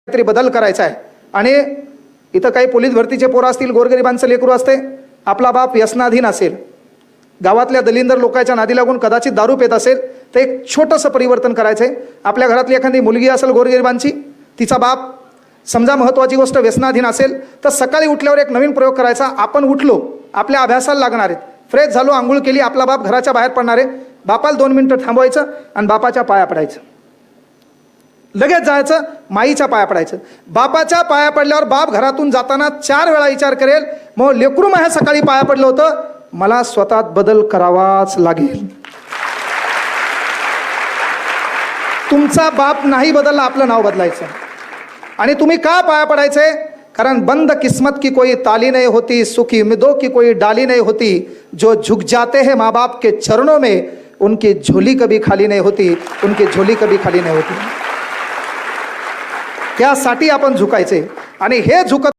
काहीतरी बदल करायचा आहे। आणि इथं काही पोलीस भरतीचे पोरं असतील, गोरगरिबांचं लेकरू असते, आपला बाप व्यसनाधीन असेल, गावातल्या दलिंदर लोकांच्या नादी लागून कदाचित दारू पेत असेल, तर एक छोटंसं परिवर्तन करायचं आहे। आपल्या घरातली एखादी मुलगी असेल गोरगरिबांची, तिचा बाप समजा महत्त्वाची गोष्ट व्यसनाधीन असेल, तर सकाळी उठल्यावर एक नवीन प्रयोग करायचा। आपण उठलो, आपल्या अभ्यासाला लागणार आहेत, फ्रेश झालो, आंघोळ केली, आपला बाप घराच्या बाहेर पडणार आहे, बापाला 2 मिनिटं थांबवायचं आणि बापाच्या पाया पडायचं, लगेच जायचं, माईच्या पाया पडायचं। बापाच्या पाया पडल्यावर बाप घरातून जाताना 4 वेळा विचार करेल, मग लेकरू माझ्या सकाळी पाया पडलं होतं, मला स्वतःत बदल करावाच लागेल। तुमचा बाप नाही बदलला, आपलं नाव बदलायचं। आणि तुम्ही का पाया पडायचे? कारण बंद किस्मत की कोई ताली नहीं होती, सुखी उम्मीदों की कोई डाली नहीं होती, जो झुक जाते हैं माँ बाप के चरणों में, उनकी झोली कभी खाली नहीं होती, उनकी झोली कभी खाली नहीं होती। त्यासाठी आपण झुकायचे। आणि हे झुकत